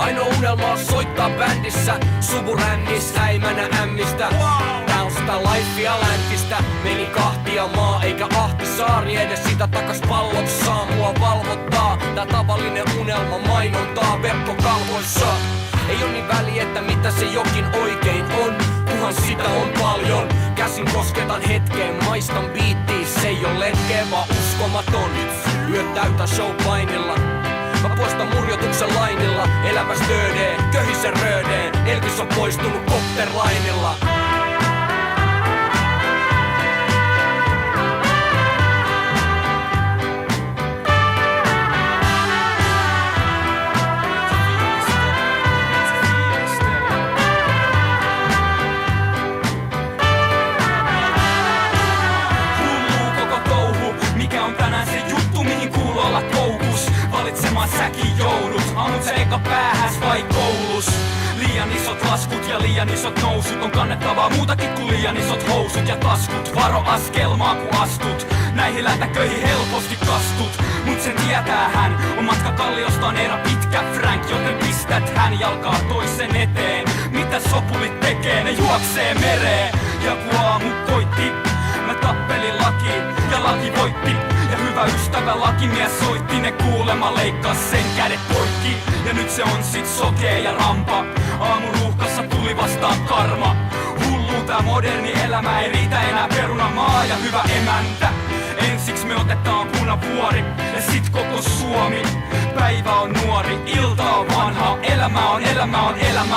Ainoa unelma on soittaa bändissä Suburännissä, häimänä ämmistä. Tää on sitä lifea läntistä. Meni kahtia maa eikä Ahtisaari. Edes sitä takas pallot saa mua valvottaa. Tää tavallinen unelma mainontaa verkkokalvoissa. Ei oo niin väliä, että mitä se jokin oikein on, kunhan sitä on paljon. Käsin kosketan hetkeen, maistan biittiin. Se ei oo letkeä, vaan uskomaton. Yöt täytän showpainilla. Mä poistan murjotuksen lainilla. Elämäs töödee, köhisen röödeen. Elvis on poistunut kopterlainilla. Säkin joudut, aamut se eka päähäs vai koulus? Liian isot laskut ja liian isot nousut on kannettavaa muutakin kuin liian isot housut ja taskut. Varo askelmaa kun astut, näihin lätäköihin helposti kastut. Mut sen tietää hän, on matka Kalliosta on erä pitkä Frank, joten pistät hän jalkaa toisen eteen. Mitä sopulit tekee, ne juoksee mereen. Ja kun aamu koitti, mä tappelin lakiin ja laki voitti. Ja hyvä ystävä lakimies soitti, ne kuulema leikkas sen kädet poikki. Ja nyt se on sit sokee ja rampa, aamuruuhkassa tuli vastaan karma. Hullu tää moderni elämä, ei riitä enää perunamaa ja hyvä emäntä. Ensiksi me otetaan Punavuori ja sit koko Suomi. Päivä on nuori, ilta on vanha, elämä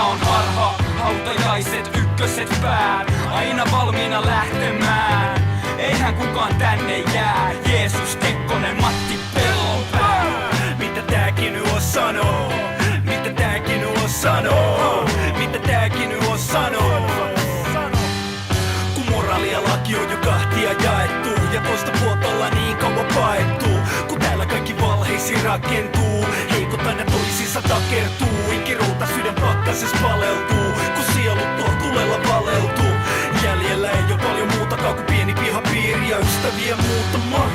on harha. Hautajaiset, ykköset pään, aina valmiina lähtemään. Eihän kukaan tänne jää, Jeesus, Kekkonen, Matti Pellonpää. Mitä tääkin nyt on sanoo? Mitä tääkin nyt on sanoo? Mitä tääkin nyt on sanoo? Kun moraali ja laki on jo kahtia jaettu ja toista puolta ollaan niin kauan paettu. Kun täällä kaikki valheisiin rakentuu, heikot aina toisiinsa takertuu. Inkirulta sydän pakkases paleltuu, kun sielut tuolla tulella valeutuu. Jäljellä ei oo paljon muutakaan kuin pieni pihapiiri ja ystäviä muutama.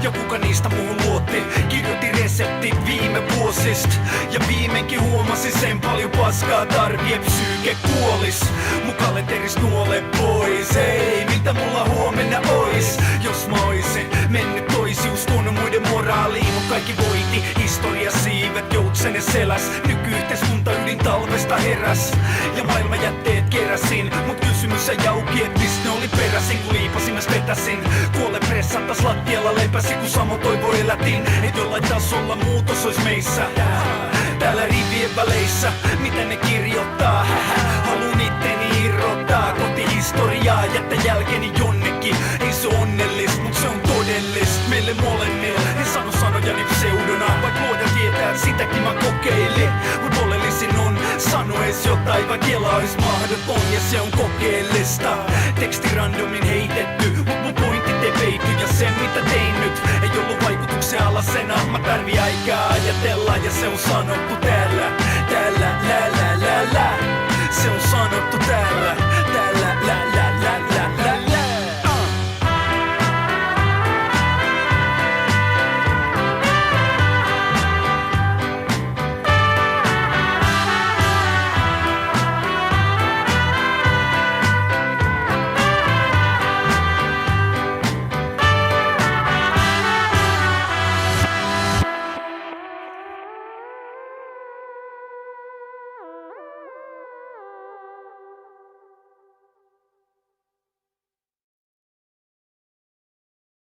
Ja kuka niistä muuhun luotti? Kirjoitin reseptit viime vuosist. Ja viimeinkin huomasin sen paljon paskaa tarvii, psyyke kuolis. Mun kalenteris nuole pois. Ei, mitä mulla huomenna ois? Jos mä oisin mennyt toisi, uskonut muiden moraaliin. Mut kaikki voiti, historia siivet, joutsenen seläs. Nykyyhteiskunta ydin talvesta heräs. Ja maailmanjätteet keräsin. Mut kysymys ei auki, et mist ne oli peräisin. Kun liipasin mä vetäsin. Kuole pressattas lattialla lepäsi, kun samo toivo elätin. Et jollain tasolla muutos ois meissä. Täällä rivien väleissä, mitä ne kirjoittaa. Haluun itteni irrottaa kotihistoriaa, jättä jälkeni jonnekin. Ei se onnellist, mut se on todellist meille molemmille. En sano sanojani pseudona, vaik luoja tietää, et sitäkin mä kokeilin. Mut oleellisin on sanoes jotain, vaik kela ois mahdoton ja se on kokeellista. Teksti randomin heitetty, mut mun pointit ei peity. Ja sen mitä tein nyt, ei ollut vaikutuksen alasena. Mä tarvii aikaa ajatella ja se on sanottu täällä. Täällä, lä lä lä lä. Se on sanottu täällä.